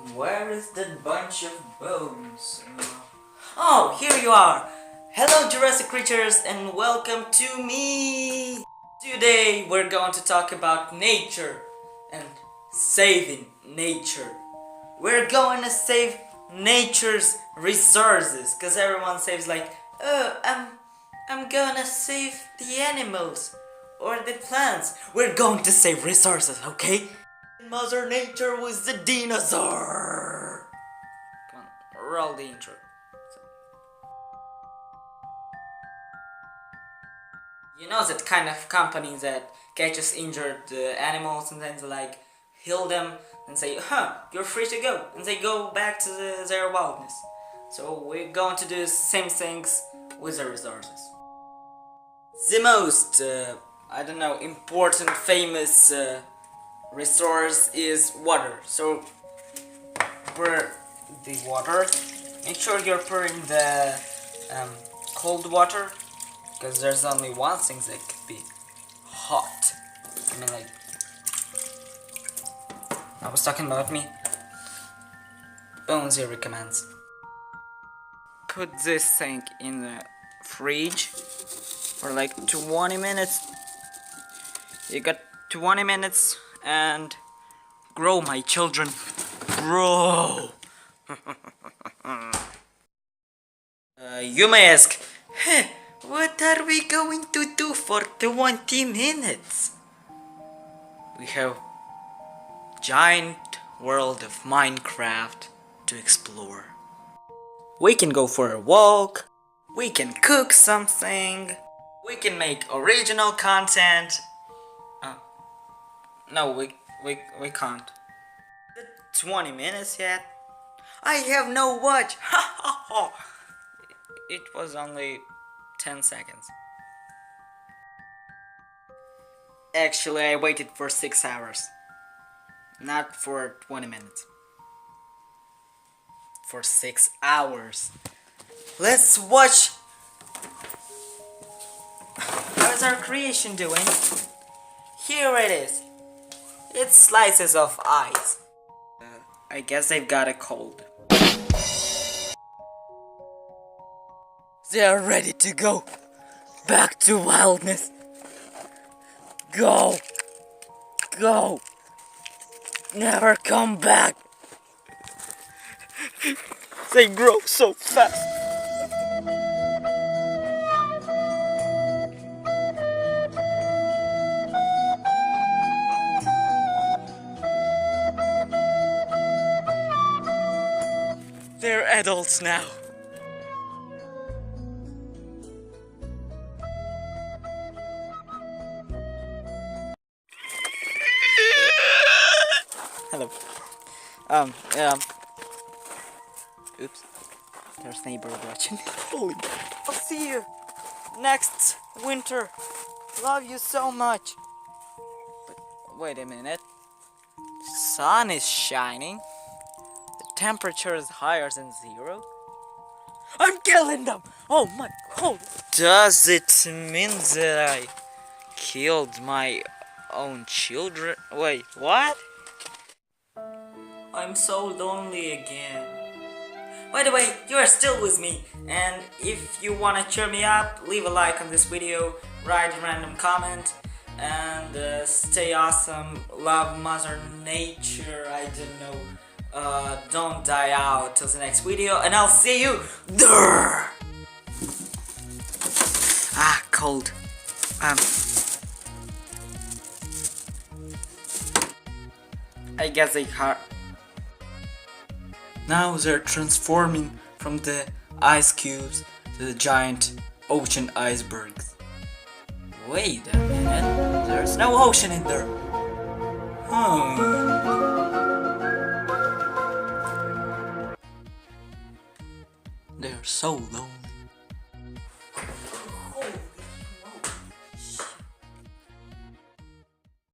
Where is that bunch of bones? Oh, here you are! Hello Jurassic creatures and welcome to me! Today we're going to talk about nature and saving nature. We're going to save nature's resources, because everyone says like, oh, I'm gonna save the animals or the plants. We're going to save resources, okay? Mother Nature was the Dinazarrr. Come on, roll the intro. You know that kind of company that catches injured animals and then they like heal them and say, you're free to go, and they go back to their wildness. So we're going to do the same things with the resources. The most, I don't know, important, famous resource is water. So pour the water. Make sure you're pouring the cold water, because there's only one thing that could be hot. I mean, like, I was talking about me. Bone Zero commands. Put this thing in the fridge for like 20 minutes. You got 20 minutes and grow, my children. Grow! You may ask, hey, what are we going to do for 20 minutes? We have giant world of Minecraft to explore. We can go for a walk, we can cook something, we can make original content. No, we can't. 20 minutes yet? I have no watch! Ha ha ha! It was only 10 seconds. Actually, I waited for 6 hours. Not for 20 minutes. For 6 hours. Let's watch. How's our creation doing? Here it is. It's slices of ice. I guess they've got a cold. They are ready to go back to wildness. Go. Go. Never come back. They grow so fast. They're adults now. Hello. Oops. There's neighbor watching. Holy. I'll see you next winter. Love you so much. But wait a minute. Sun is shining. The temperature is higher than 0. I'm killing them! Oh my god! Does it mean that I killed my own children? Wait, what? I'm so lonely again. By the way, you are still with me, and if you wanna cheer me up, leave a like on this video, write a random comment, and stay awesome, love Mother Nature, I don't know, don't die out till the next video, and I'll see you there! Ah, cold. I guess they hurt. Now they're transforming from the ice cubes to the giant ocean icebergs. Wait a minute, there's no ocean in there. They're so lonely.